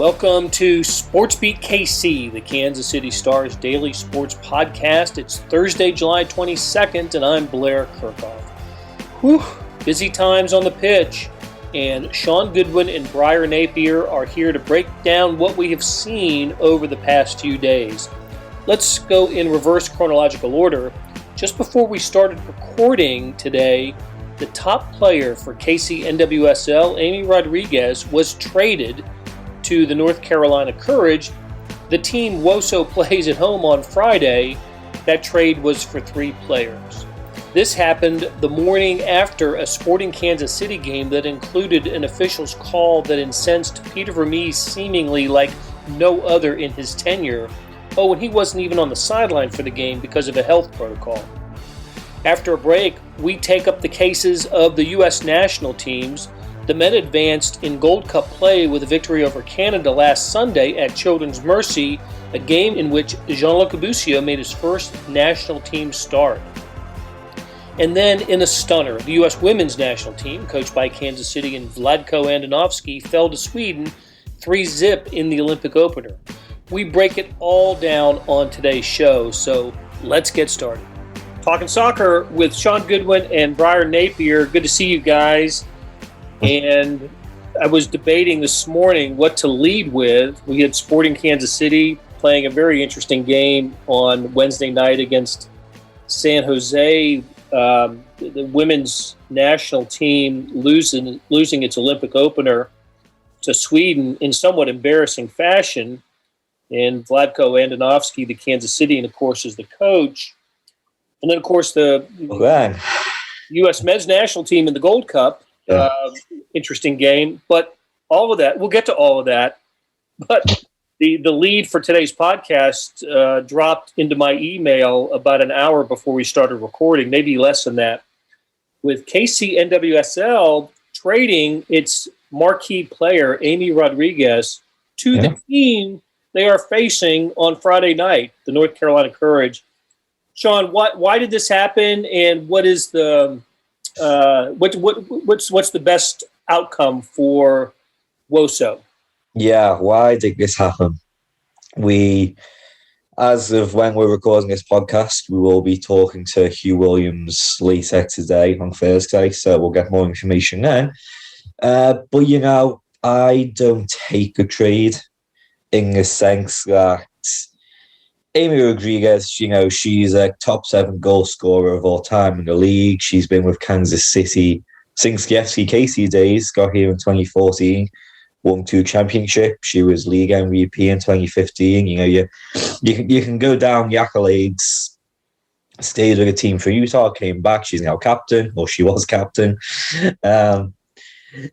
Welcome to SportsBeat KC, the Kansas City Star's daily sports podcast. It's Thursday, July 22nd, and I'm Blair Kirchhoff. Whew, busy times on the pitch, and Shaun, Goodwin, and Briar Napier are here to break down what we have seen over the past few days. Let's go in reverse chronological order. Just before we started recording today, the top player for KC NWSL, Amy Rodriguez, was traded to the North Carolina Courage. The team WOSO plays at home on Friday. That trade was for 3 players. This happened the morning after a Sporting Kansas City game that included an official's call that incensed Peter Vermees seemingly like no other in his tenure. Oh, and he wasn't even on the sideline for the game because of a health protocol. After a break, we take up the cases of the U.S. national teams. The men advanced in Gold Cup play with a victory over Canada last Sunday at Children's Mercy, a game in which Gianluca Busio made his first national team start. And then in a stunner, the U.S. women's national team, coached by Kansas City and Vlatko Andonovski, fell to Sweden 3-0 in the Olympic opener. We break it all down on today's show, so let's get started. Talking soccer with Shaun Goodwin and Briar Napier. Good to see you guys. And I was debating this morning what to lead with. We had Sporting Kansas City playing a very interesting game on Wednesday night against San Jose. The women's national team losing its Olympic opener to Sweden in somewhat embarrassing fashion. And Vlatko Andonovski, the Kansas City, and of course, is the coach. And then, of course, the U.S. men's national team in the Gold Cup. Interesting game, but all of that, we'll get to all of that. But the lead for today's podcast dropped into my email about an hour before we started recording, maybe less than that, with KC NWSL trading its marquee player, Amy Rodriguez, to the team they are facing on Friday night, the North Carolina Courage. Shaun, why did this happen, and what is the what's the best outcome for WOSO? Yeah, why did this happen? As of when we're recording this podcast, we will be talking to Hugh Williams later today on Thursday, so we'll get more information then. But, I don't take a trade in the sense that Amy Rodriguez, she's a top 7 goal scorer of all time in the league. She's been with Kansas City since the SKC days, got here in 2014, won 2 championships. She was league MVP in 2015. You can go down the accolades. Stayed with the team for Utah, came back. She's now captain, or she was captain.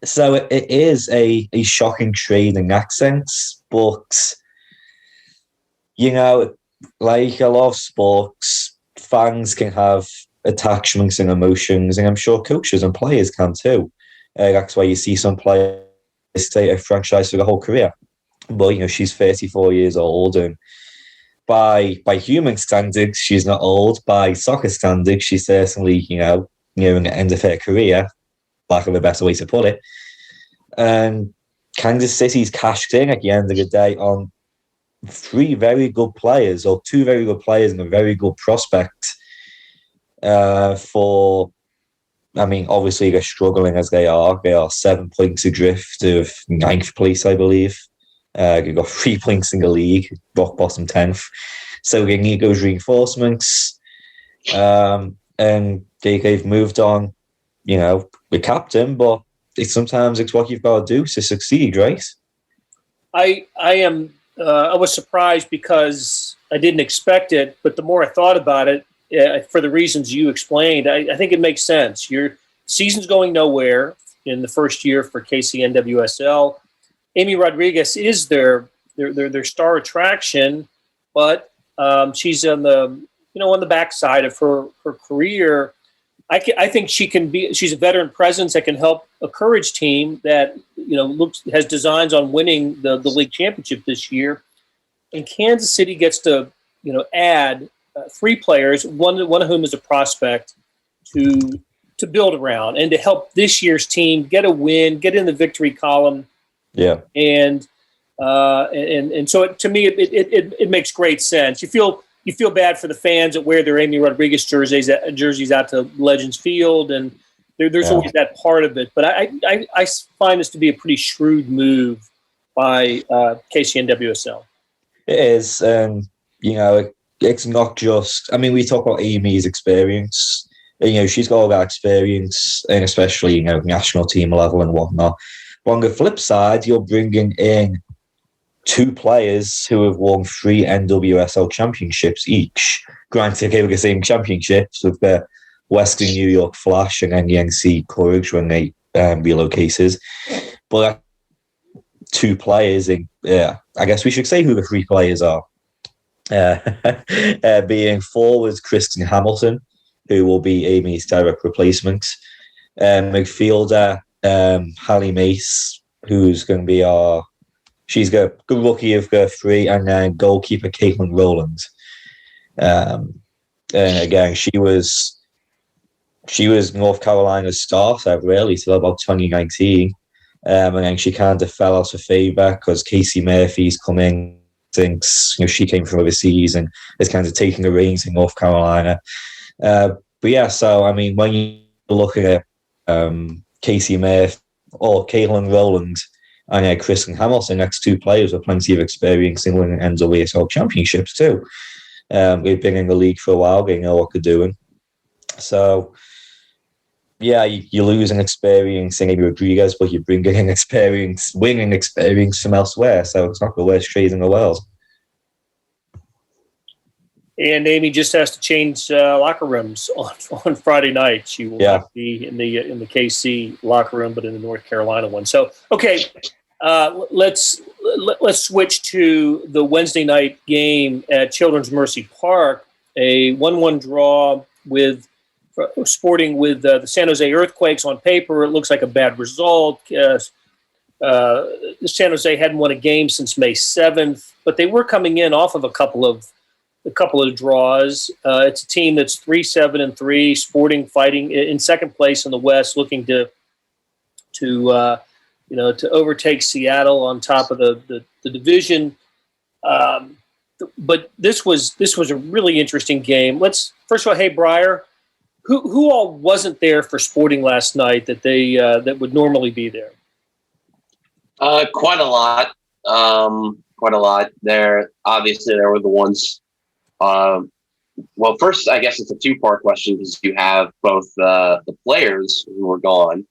So it is a shocking trade in that sense. But, like a lot of sports, fans can have attachments and emotions, and I'm sure coaches and players can too. That's why you see some players stay at a franchise for the whole career. But, she's 34 years old, and by human standards, she's not old. By soccer standards, she's certainly, nearing the end of her career, lack of a better way to put it. And Kansas City's cashed in at the end of the day on 3 very good players, or 2 very good players and a very good prospect obviously they're struggling as they are. They are 7 points adrift of 9th place, I believe. They've got 3 points in the league, rock bottom 10th. So they need those reinforcements. And they've moved on, the captain, but sometimes it's what you've got to do to succeed, right? I was surprised because I didn't expect it, but the more I thought about it, for the reasons you explained, I think it makes sense. Your season's going nowhere in the first year for KC NWSL. Amy Rodriguez is their star attraction, but she's on the backside of her career. I think she's a veteran presence that can help a Courage team that has designs on winning the league championship this year. And Kansas City gets to add 3 players, one of whom is a prospect, to build around and to help this year's team get a win, get in the victory column. Yeah. And And so to me, it makes great sense. You feel bad for the fans that wear their Amy Rodriguez jerseys out to Legends Field, and there's always that part of it. But I find this to be a pretty shrewd move by KC NWSL. It is, it's not just. I mean, we talk about Amy's experience. She's got all that experience, and especially national team level and whatnot. But on the flip side, you're bringing in two players who have won 3 NWSL championships each. Granted, they were the same championships with the Western New York Flash and then the NC Courage when they relocated. But two players, I guess we should say who the 3 players are. Being forward Kristen Hamilton, who will be Amy's direct replacement. Midfielder, Hallie Mace, who's going to be she's the rookie of the 3, and then goalkeeper Caitlin Rowland. And again, she was North Carolina's starter really till about 2019, and then she kind of fell out of favour because Casey Murphy's come in. Thinks she came from overseas and is kind of taking the reins in North Carolina. But yeah, so I mean, when you look at Casey Murphy or Caitlin Rowland and Kristen Hamilton, next 2 players with plenty of experience in winning NWSL championships too. They've been in the league for a while, they know what they're doing. So yeah, you're losing experience in Amy Rodriguez, but you're bringing in winning experience from elsewhere. So it's not the worst trade in the world. And Amy just has to change locker rooms on Friday night. She will not be in the KC locker room, but in the North Carolina one. So okay, let's switch to the Wednesday night game at Children's Mercy Park. A 1-1 draw with Sporting with the San Jose Earthquakes. On paper, it looks like a bad result. San Jose hadn't won a game since May 7th, but they were coming in off of a couple of draws. It's a team that's 3-7-3. Sporting fighting in second place in the West, looking to overtake Seattle on top of the division. But this was a really interesting game. Let's first of all, hey Briar, who all wasn't there for Sporting last night that that would normally be there? Quite a lot. There were the ones. Well, first, I guess it's a 2-part question because you have both the players who were gone,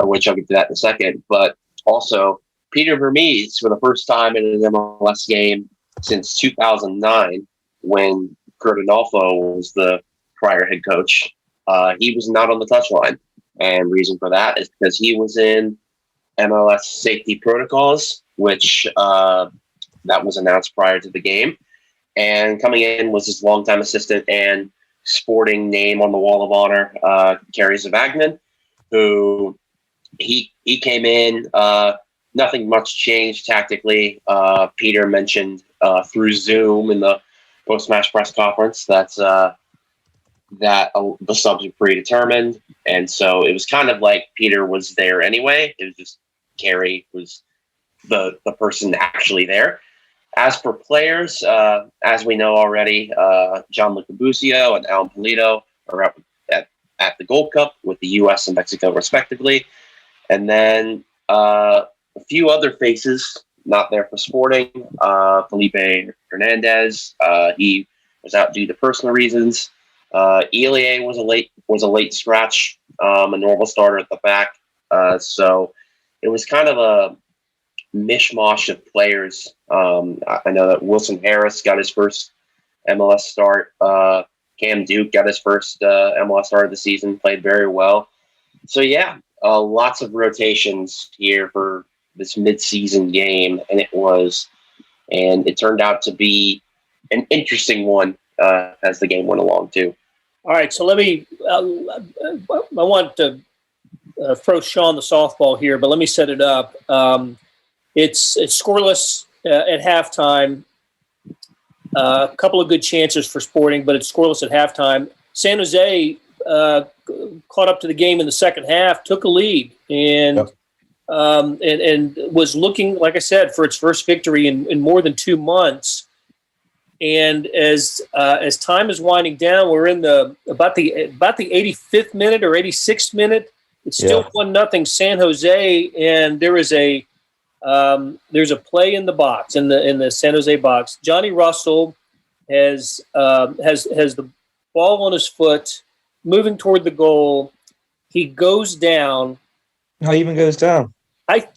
which I'll get to that in a second, but also Peter Vermees for the first time in an MLS game since 2009 when Kurt Adolfo was the prior head coach. He was not on the touchline, and reason for that is because he was in MLS safety protocols, which that was announced prior to the game. And coming in was his longtime assistant and Sporting name on the Wall of Honor, Kerry Zavagnin, who he came in. Nothing much changed tactically. Peter mentioned through Zoom in the post-match press conference that the subs were predetermined, and so it was kind of like Peter was there anyway. It was just Kerry was the person actually there. As for players, as we know already, Gianluca Busio and Alan Polito are up at the Gold Cup with the U.S. and Mexico respectively, and then a few other faces not there for Sporting. Felipe Hernandez, he was out due to personal reasons. Elie was a late scratch, a normal starter at the back. So it was kind of a mishmash of players. I know that Wilson Harris got his first MLS start. Cam Duke got his first MLS start of the season, played very well. So yeah, lots of rotations here for this mid-season game, and it turned out to be an interesting one as the game went along too. All right, so let me. I want to throw Shaun the softball here, but let me set it up. It's scoreless at halftime. A couple of good chances for Sporting, but it's scoreless at halftime. San Jose caught up to the game in the second half, took a lead, and and was looking, like I said, for its first victory in more than 2 months. And as time is winding down, we're in about the 85th minute or 86th minute. It's still 1-0 San Jose, and there's a play in the box in the San Jose box. Johnny Russell has the ball on his foot, moving toward the goal. He goes down. How even goes down? There's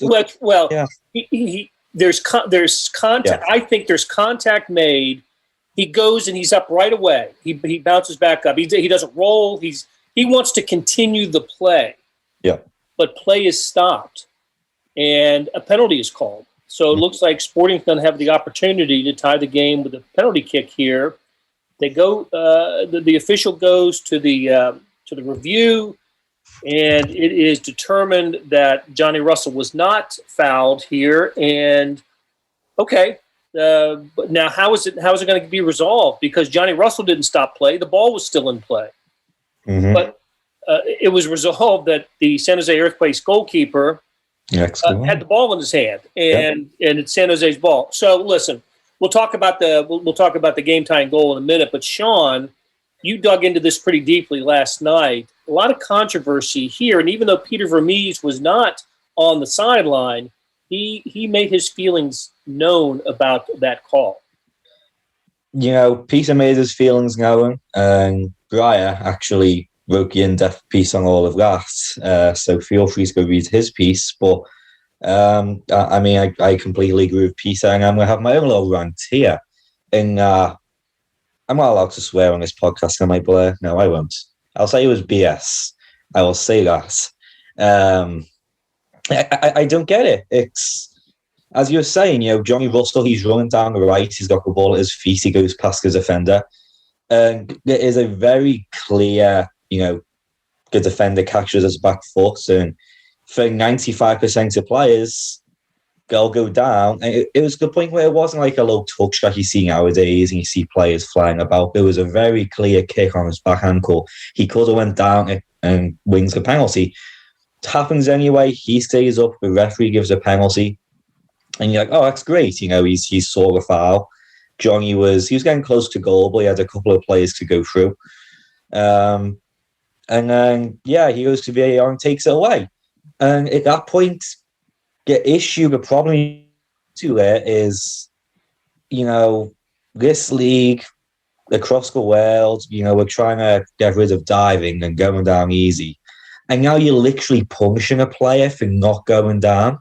contact. Yeah. I think there's contact made. He goes and he's up right away. He bounces back up. He doesn't roll. He wants to continue the play. Yeah. But play is stopped, and a penalty is called. So it looks like Sporting's going to have the opportunity to tie the game with a penalty kick here. They go. The official goes to the review, and it is determined that Johnny Russell was not fouled here. And okay. But now, how is it going to be resolved? Because Johnny Russell didn't stop play; the ball was still in play. Mm-hmm. But it was resolved that the San Jose Earthquakes goalkeeper had the ball in his hand, and it's San Jose's ball. So, listen, we'll talk about the game tying goal in a minute. But Shaun, you dug into this pretty deeply last night. A lot of controversy here, and even though Peter Vermees was not on the sideline, he made his feelings known about that call. Peter made his feelings known, and Briar actually wrote the in-depth piece on all of that. So feel free to go read his piece. But I completely agree with Peter, and I'm going to have my own little rant here. And I'm not allowed to swear on this podcast, am I, Blair? No, I won't. I'll say it was BS. I will say that. I don't get it. It's, as you were saying, Johnny Russell, he's running down the right, he's got the ball at his feet, he goes past the defender. And there is a very clear, the defender catches his back foot, and for 95% of players, they'll go down. And it was the point where it wasn't like a low touch like you see nowadays and you see players flying about. There was a very clear kick on his back ankle. He could have went down and wins the penalty. It happens anyway. He stays up, the referee gives a penalty. And you're like, oh, that's great. He saw the foul. Johnny he was getting close to goal, but he had a couple of players to go through. And then, he goes to VAR and takes it away. And at that point, the problem to there is, this league across the world, we're trying to get rid of diving and going down easy. And now you're literally punishing a player for not going down.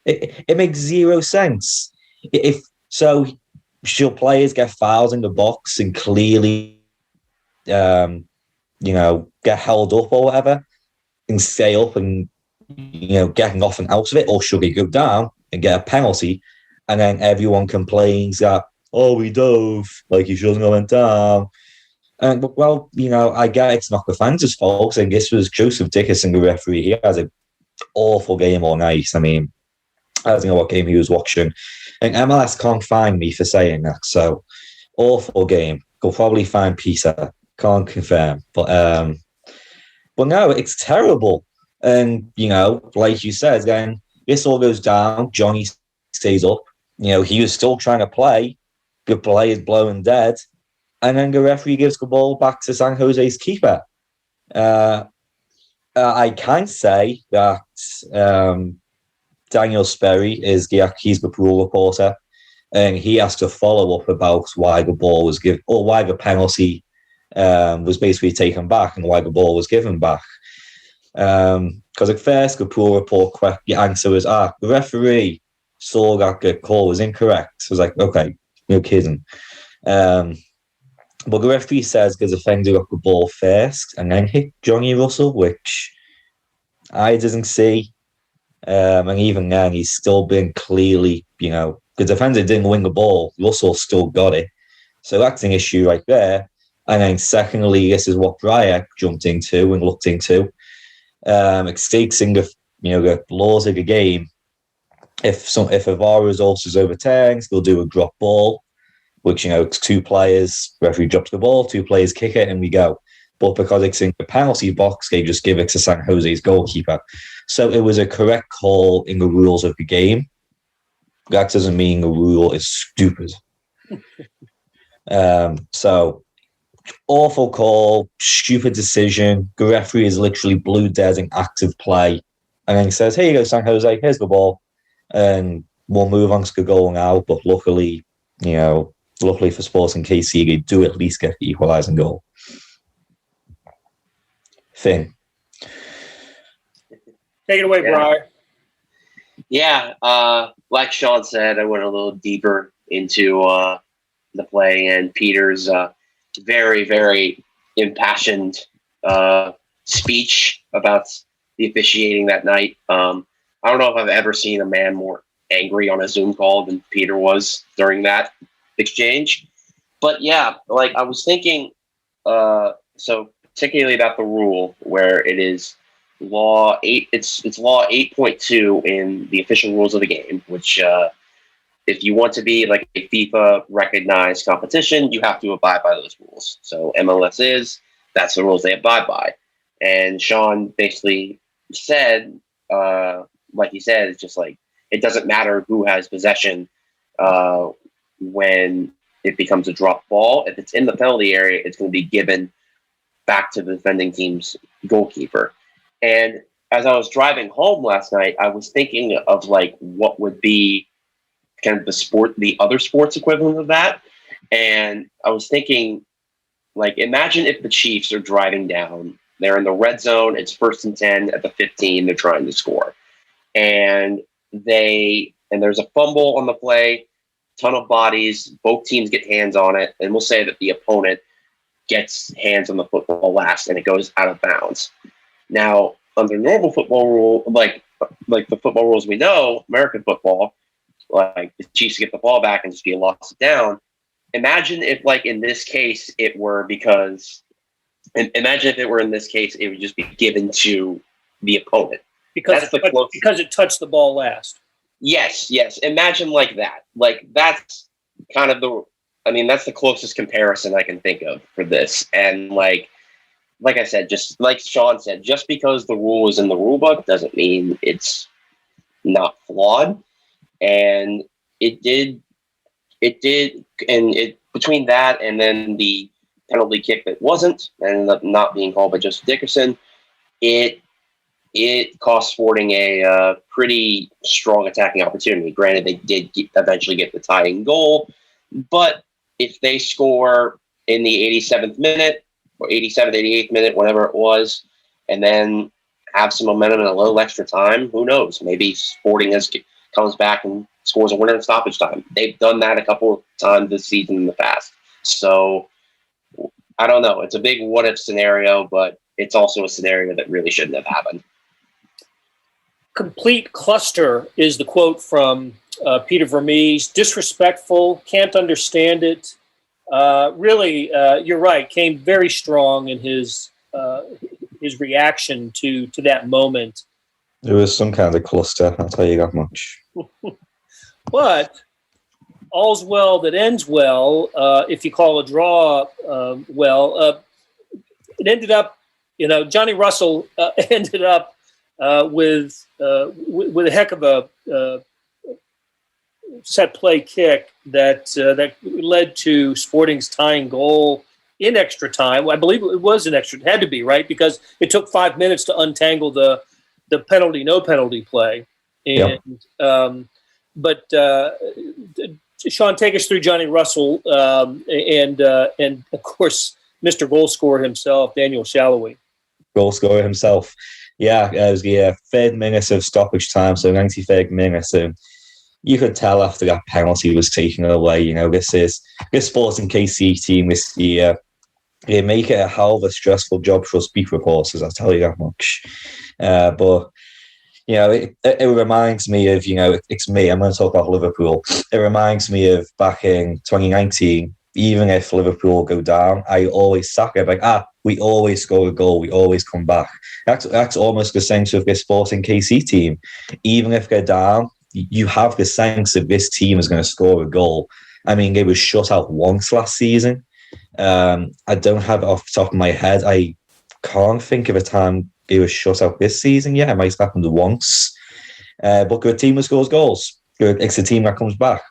It makes zero sense. If so, should players get fouls in the box and clearly, get held up or whatever and stay up and, getting off and out of it? Or should they go down and get a penalty and then everyone complains that, oh, we dove, like he shouldn't have went down? And, well, I get it's not the fans' fault. And this was Joseph Dickerson, the referee. He has an awful game all night. I mean, I don't know what game he was watching. And MLS can't find me for saying that. So, awful game. They'll probably find Peter. Can't confirm. But no, it's terrible. And, like you said, then this all goes down. Johnny stays up. He was still trying to play. The play is blowing dead. And then the referee gives the ball back to San Jose's keeper. I can say that Daniel Sperry he's the pool reporter, and he has to follow up about why the ball was given, or why the penalty was basically taken back and why the ball was given back. Because at first, the pool report the answer was, the referee saw that the call was incorrect. So I was like, okay, no kidding. But the referee says the defender got the ball first and then hit Johnny Russell, which I didn't see. And even then, he's still been clearly, the defender didn't win the ball. Russell still got it. So that's an issue right there. And then secondly, this is what Briar jumped into and looked into. It states in the laws of the game, if a VAR result is overturned, they'll do a drop ball, which, it's two players, referee drops the ball, two players kick it, and we go. But because it's in the penalty box, they just give it to San Jose's goalkeeper. So it was a correct call in the rules of the game. That doesn't mean the rule is stupid. So awful call, stupid decision. The referee is literally blue dead in active play. And then he says, here you go, San Jose, here's the ball. And we'll move on to the goal now. But luckily for Sporting KC, they do at least get the equalising goal. Finn. Take it away, Briar. Yeah, like Shaun said, I went a little deeper into the play, and Peter's very, very impassioned speech about the officiating that night. I don't know if I've ever seen a man more angry on a Zoom call than Peter was during that exchange. But yeah, like I was thinking, so particularly about the rule where it is law 8, it's law 8.2 in the official rules of the game, which if you want to be like a FIFA recognized competition, you have to abide by those rules. So MLS that's the rules they abide by. And Shaun basically said, like he said, it's just like, it doesn't matter who has possession when it becomes a drop ball. If it's in the penalty area, it's going to be given back to the defending team's goalkeeper. And as I was driving home last night, I was thinking of like what would be kind of the other sports equivalent of that. And I was thinking, like, imagine if the Chiefs are driving down, they're in the red zone, it's 1st and 10 at the 15, they're trying to score. And there's a fumble on the play, ton of bodies, both teams get hands on it, and we'll say that the opponent gets hands on the football last and it goes out of bounds. Now, under normal football rule, like the football rules we know, American football, like the Chiefs get the ball back and just be lost it down. Imagine if, like in this case, it would just be given to the opponent. Because it touched the ball last. Yes. Imagine like that. Like that's kind of that's the closest comparison I can think of for this. And like I said, just like Shaun said, just because the rule is in the rule book doesn't mean it's not flawed. And it did, and it between that and then the penalty kick that ended up not being called by Joseph Dickerson, it cost Sporting a pretty strong attacking opportunity. Granted, they did eventually get the tying goal, but if they score in the 87th minute, or 87th, 88th minute, whatever it was, and then have some momentum and a little extra time, who knows? Maybe Sporting comes back and scores a winner in stoppage time. They've done that a couple of times this season in the past. So, I don't know. It's a big what-if scenario, but it's also a scenario that really shouldn't have happened. Complete cluster is the quote from Peter Vermees. Disrespectful, can't understand it. Really, you're right. Came very strong in his reaction to that moment. It was some kind of cluster, I'll tell you that much. But all's well that ends well. If you call a draw well, it ended up. Johnny Russell ended up with a heck of a set play kick that led to Sporting's tying goal in extra time. I believe it was in extra. It had to be, right? Because it took 5 minutes to untangle the penalty, no penalty play. And but Shaun, take us through Johnny Russell and of course Mr. Goal Scorer himself, Daniel Shallowy. Goal scorer himself. Yeah, it was the third minute of stoppage time, so 93rd minute. You could tell after that penalty was taken away, this Sporting KC team this year, they make it a hell of a stressful job for us beat reporters, I'll tell you that much. But, it reminds me of, it's me, I'm going to talk about Liverpool. It reminds me of back in 2019, even if Liverpool go down, I always sack it, like, we always score a goal, we always come back. That's almost the sense of this Sporting KC team. Even if they're down, you have the sense that this team is going to score a goal. I mean, they were shut out once last season. I don't have it off the top of my head. I can't think of a time he was shut out this season. Yeah, it might have happened once. But good team that scores goals. Good, it's the team that comes back.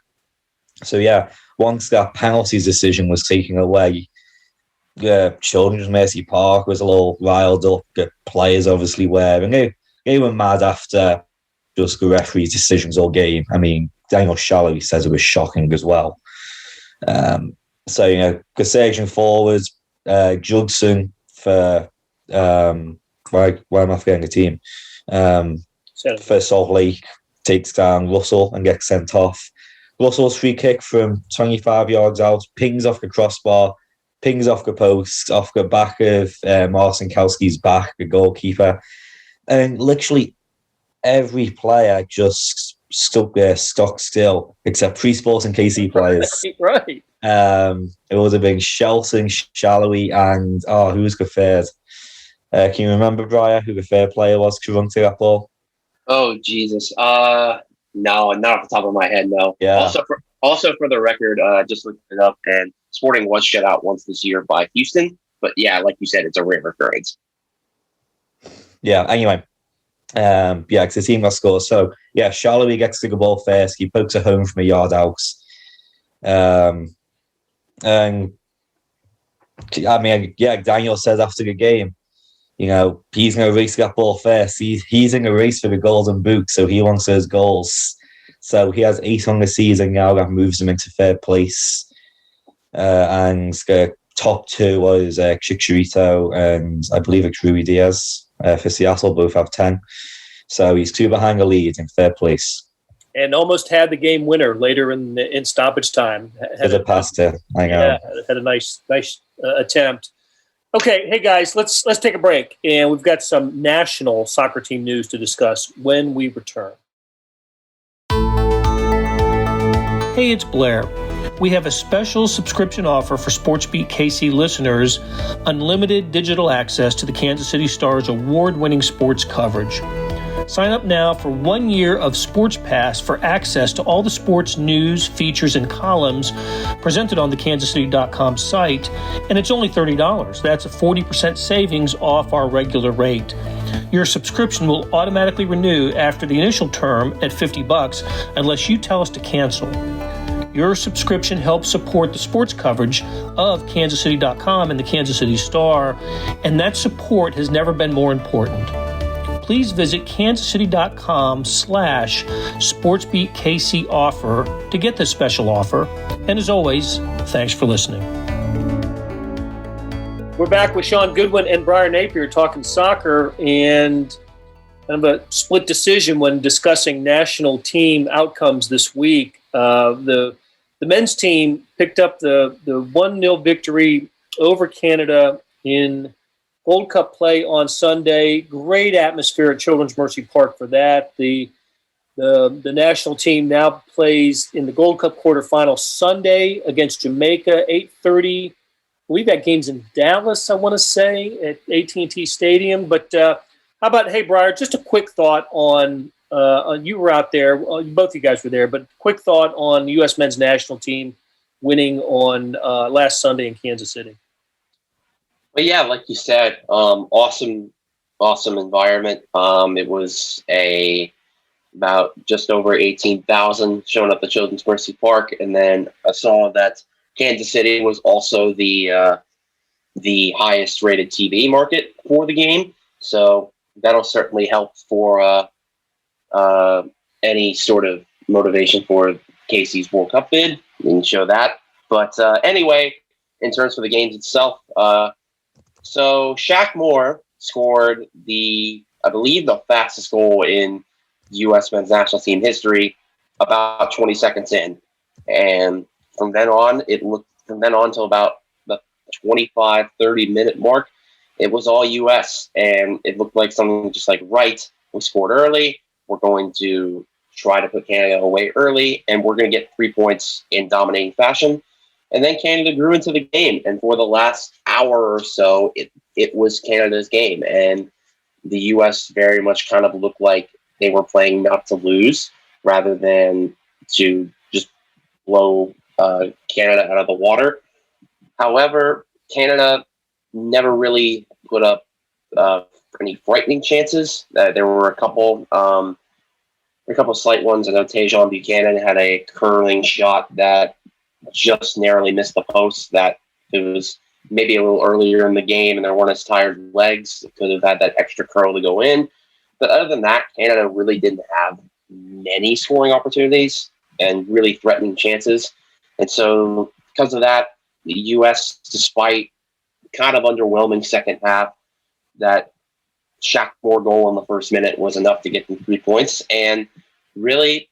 So yeah, once that penalties decision was taken away, Children's Mercy Park was a little riled up. The players obviously were, and they were mad after just the referee's decisions all game. I mean, Daniel Shallowy says it was shocking as well. So, you know, Kasajan forwards, Judson for, why am I forgetting the team? For Salt Lake, takes down Russell and gets sent off. Russell's free kick from 25 yards out, pings off the crossbar, pings off the post, off the back of Marcin Kowski's back, the goalkeeper. And literally every player just stood there, stock still, except pre-sports and KC players. Right. It would have been Shelton, Shallowy, and who was the third? Can you remember, Briar, who the third player was to run to that ball? Oh, Jesus. No, not off the top of my head, no. Yeah. Also for the record, just looked it up, and Sporting was shut out once this year by Houston. But yeah, like you said, it's a rare occurrence. Yeah, anyway. It's the team that scores. So, yeah, Shallowy gets to the ball first. He pokes it home from a yard out. And, I mean, yeah, Daniel said after the game, you know, he's going to race that ball first. He's in a race for the golden boot, so he wants those goals. So he has 8 on the season now. That moves him into third place. And the top 2 was Chicharito and I believe it's Rui Diaz for Seattle. Both have 10. So he's 2 behind the lead in third place. And almost had the game winner later in stoppage time. Had a past it, I know. Yeah, had a nice attempt. Okay, hey guys, let's take a break, and we've got some national soccer team news to discuss when we return. Hey, it's Blair. We have a special subscription offer for SportsBeat KC listeners, unlimited digital access to the Kansas City Star's award-winning sports coverage. Sign up now for 1 year of Sports Pass for access to all the sports news, features, and columns presented on the kansascity.com site, and it's only $30. That's a 40% savings off our regular rate. Your subscription will automatically renew after the initial term at $50 unless you tell us to cancel. Your subscription helps support the sports coverage of kansascity.com and the Kansas City Star, and that support has never been more important. Please visit kansascity.com/SportsBeatKC offer to get this special offer. And as always, thanks for listening. We're back with Shaun Goodwin and Briar Napier talking soccer, and kind of a split decision when discussing national team outcomes this week. The men's team picked up the 1-0 victory over Canada in Gold Cup play on Sunday. Great atmosphere at Children's Mercy Park for that. The national team now plays in the Gold Cup quarterfinal Sunday against Jamaica, 8:30. We've got games in Dallas, I want to say, at AT&T Stadium. But how about, hey, Briar, just a quick thought on you were out there. Both of you guys were there, but quick thought on the U.S. men's national team winning on last Sunday in Kansas City. But yeah, like you said, awesome environment. It was about just over 18,000 showing up at Children's Mercy Park, and then I saw that Kansas City was also the highest rated TV market for the game, so that'll certainly help for any sort of motivation for KC's World Cup bid. We can show that. But anyway, in terms of the games itself. So Shaq Moore scored I believe the fastest goal in U.S. men's national team history about 20 seconds in. And from then on till about the 25, 30-minute mark, it was all U.S. And it looked like something just like, right, we scored early. We're going to try to put Canada away early, and we're going to get 3 points in dominating fashion. And then Canada grew into the game, and for the last hour or so, it was Canada's game. And the U.S. very much kind of looked like they were playing not to lose rather than to just blow Canada out of the water. However, Canada never really put up any frightening chances. There were a couple slight ones. I know Tajon Buchanan had a curling shot that just narrowly missed the post. That it was maybe a little earlier in the game, and there weren't as tired legs. It could have had that extra curl to go in. But other than that, Canada really didn't have many scoring opportunities and really threatening chances. And so because of that, the U.S., despite kind of underwhelming second half, that Shaq Moore goal in the first minute was enough to get them 3 points and really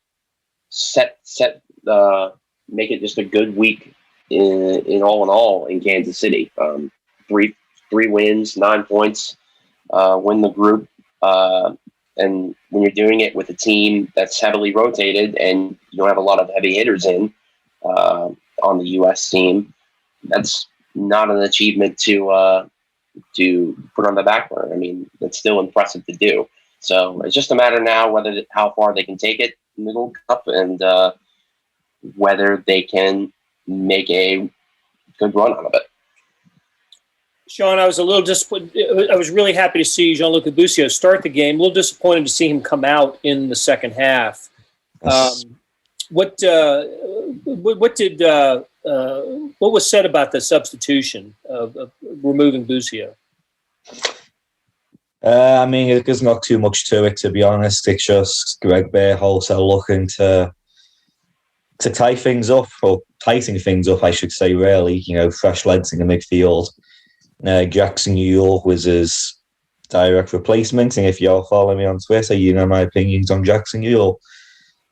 make it just a good week in all in Kansas City. Three wins, 9 points, win the group. And when you're doing it with a team that's heavily rotated and you don't have a lot of heavy hitters on the U.S. team, that's not an achievement to put on the back burner. I mean, that's still impressive to do. So it's just a matter now how far they can take it in the Gold Cup and whether they can make a good run out of it. Shaun, I was a little disappointed. I was really happy to see Gianluca Busio start the game. A little disappointed to see him come out in the second half. What was said about the substitution of removing Busio? I mean, there's not too much to it, to be honest. It's just Greg Berhalter looking to tie things up, or tightening things up, I should say, really. You know, fresh legs in the midfield. Jackson Ewell was his direct replacement, and if you're following me on Twitter, you know my opinions on Jackson Ewell.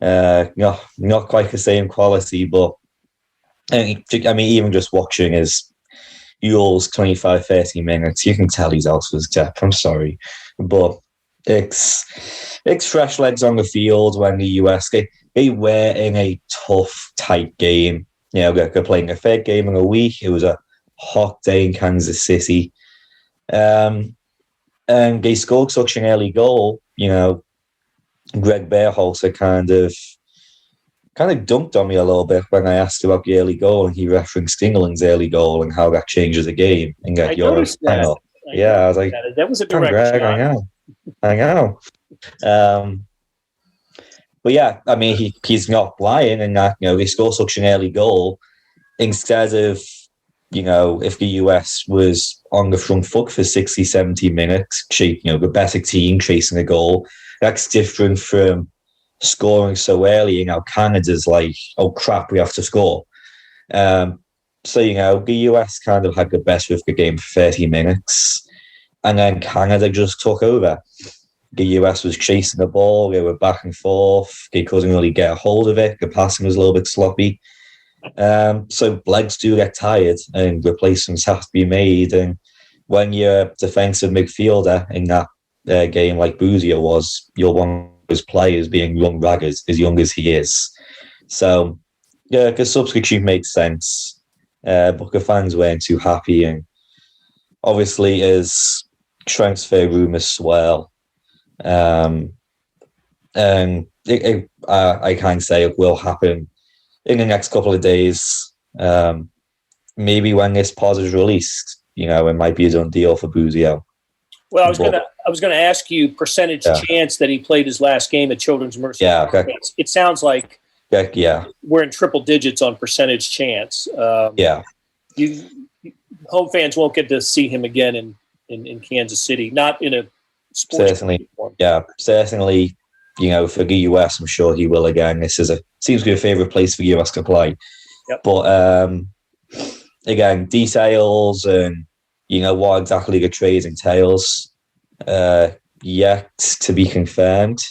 Not quite the same quality, but I mean, even just watching his Ewell's 25-30 minutes, you can tell he's out of his depth. I'm sorry, but it's fresh legs on the field when the US they were in a tough, tight game. You know, they're playing a third game in a week. It was a hot day in Kansas City, and they scored such an early goal. You know, Greg Berhalter kind of dunked on me a little bit when I asked about the early goal, and he referenced England's early goal and how that changes the game. And I noticed that. I was like, that was a direct shot. I know. But yeah, I mean, he's not lying in that, you know, they score such an early goal instead of, you know, if the US was on the front foot for 60, 70 minutes, you know, the better team chasing a goal, that's different from scoring so early. You know, Canada's like, oh crap, we have to score. So, you know, the US kind of had the best of the game for 30 minutes, and then Canada just took over. The US was chasing the ball, they were back and forth, they couldn't really get a hold of it, the passing was a little bit sloppy. So legs do get tired and replacements have to be made. And when you're a defensive midfielder in that game like Busio was, you're one of those players being young raggers, as young as he is. So, yeah, the substitute made sense, but the fans weren't too happy. And obviously, as transfer rumours swell, and I can't say it will happen in the next couple of days. Maybe when this pod is released, you know, it might be a done deal for Busio. Well, I was gonna ask you percentage chance that he played his last game at Children's Mercy. Yeah, okay. It sounds like we're in triple digits on percentage chance. Home fans won't get to see him again in Kansas City, not in a sports uniform. Certainly. You know, for the US, I'm sure he will again. This seems to be a favourite place for US to play. Yep. But again, details and, you know, what exactly the trade entails, yet to be confirmed.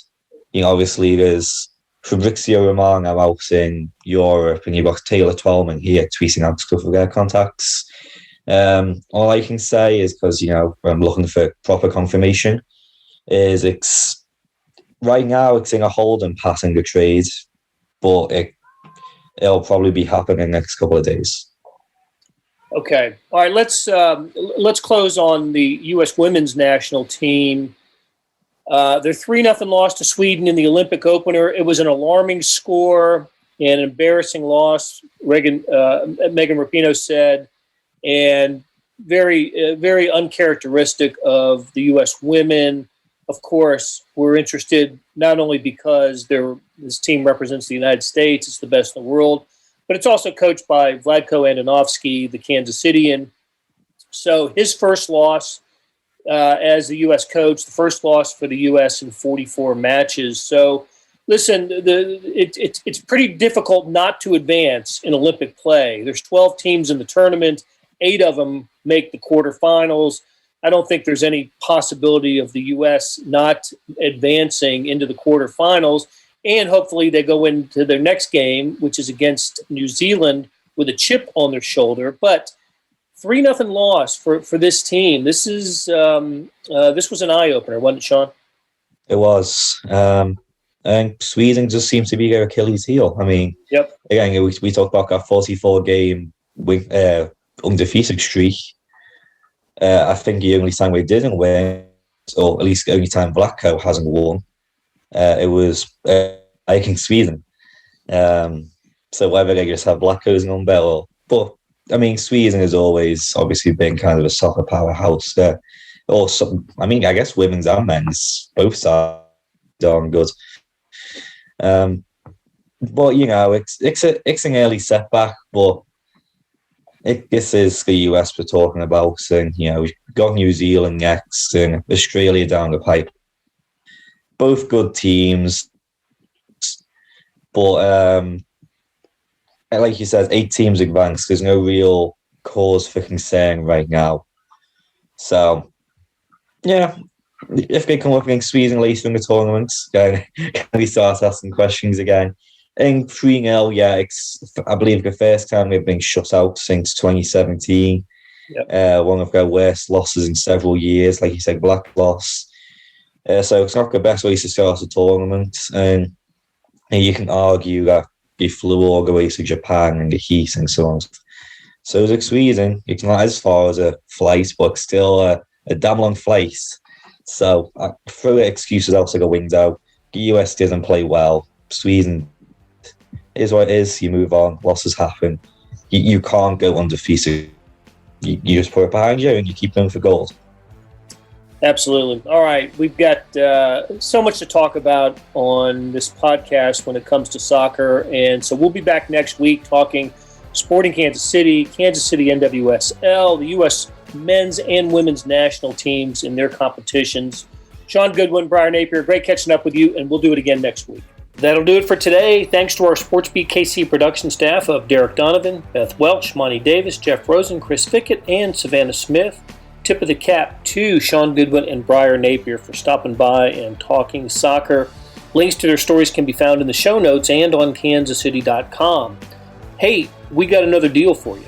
You know, obviously there's Fabrizio Romano out in Europe, and you've got Taylor Twellman here tweeting out stuff with their contacts. All I can say is, because, you know, I'm looking for proper confirmation, is right now it's in a hold and passing the trade, but it'll probably be happening in the next couple of days. Okay. All right. Let's close on the U.S. women's national team. Their 3-0 loss to Sweden in the Olympic opener. It was an alarming score and an embarrassing loss, Megan Rapinoe said. And very uncharacteristic of the U.S. women. Of course, we're interested not only because this team represents the United States, it's the best in the world, but it's also coached by Vlatko Andonovski, the Kansas Cityan. So his first loss as the U.S. coach, the first loss for the U.S. in 44 matches. So, listen, it's pretty difficult not to advance in Olympic play. There's 12 teams in the tournament. 8 of them make the quarterfinals. I don't think there's any possibility of the U.S. not advancing into the quarterfinals. And hopefully they go into their next game, which is against New Zealand, with a chip on their shoulder. But 3-0 loss for this team. This was an eye-opener, wasn't it, Shaun? It was. And Sweden just seems to be their Achilles heel. I mean, yep. Again, we talked about our 44-game undefeated streak. I think the only time we didn't win, or at least the only time Vlatko hasn't won, it was against Sweden. So whether they just have Vlatko's number, but I mean, Sweden has always obviously been kind of a soccer powerhouse. I guess women's and men's both sides darn good. But it's an early setback, but this is the US we're talking about, and we've got New Zealand next and Australia down the pipe. Both good teams, but like you said, 8 teams advanced. There's no real cause for concern right now. So, yeah, if they come up against Sweden later in the tournament, can we start asking questions again? I think 3-0, it's, I believe, the first time they've been shut out since 2017. Yep. One of their worst losses in several years, like you said, black loss. So it's not the best way to start a tournament. And you can argue that they flew all the way to Japan in the heat and so on. So it's Sweden. It's not as far as a flight, but still a damn long flight. So I throw the excuses out like a window. The US didn't play well. Sweden is what it is. You move on. Losses happen. You can't go undefeated. You just put it behind you and you keep going for gold. Absolutely. All right. We've got so much to talk about on this podcast when it comes to soccer. And so we'll be back next week talking Sporting Kansas City NWSL, the U.S. men's and women's national teams in their competitions. Shaun, Goodwin, Briar, Napier, great catching up with you, and we'll do it again next week. That'll do it for today. Thanks to our SportsBeat KC production staff of Derek Donovan, Beth Welch, Monty Davis, Jeff Rosen, Chris Fickett, and Savannah Smith. Tip of the cap to Shaun Goodwin and Briar Napier for stopping by and talking soccer. Links to their stories can be found in the show notes and on kansascity.com. Hey, we got another deal for you.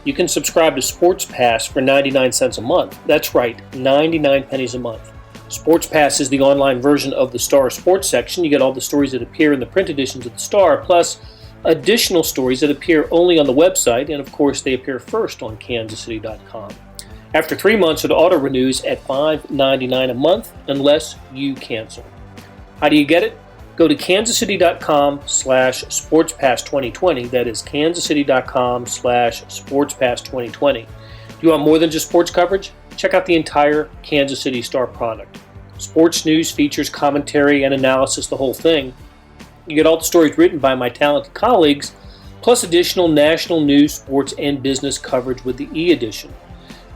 You can subscribe to Sports Pass for 99 cents a month. That's right, 99 pennies a month. Sports Pass is the online version of the Star Sports section. You get all the stories that appear in the print editions of the Star, plus additional stories that appear only on the website, and of course they appear first on kansascity.com. After 3 months, it auto-renews at $5.99 a month unless you cancel. How do you get it? Go to kansascity.com/sportspass2020. That is kansascity.com/sportspass2020. Do you want more than just sports coverage? Check out the entire Kansas City Star product. Sports news, features, commentary, and analysis, the whole thing. You get all the stories written by my talented colleagues, plus additional national news, sports, and business coverage with the e-edition.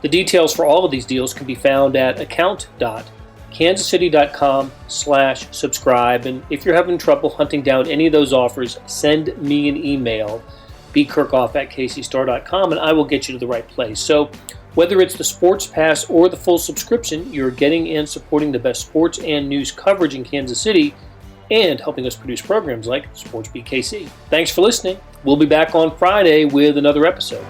The details for all of these deals can be found at account.kansascity.com/subscribe. And if you're having trouble hunting down any of those offers, send me an email, bkirkhoff@kcstar.com, and I will get you to the right place. So whether it's the Sports Pass or the full subscription, you're getting and supporting the best sports and news coverage in Kansas City and helping us produce programs like SportsBeat KC. Thanks for listening. We'll be back on Friday with another episode.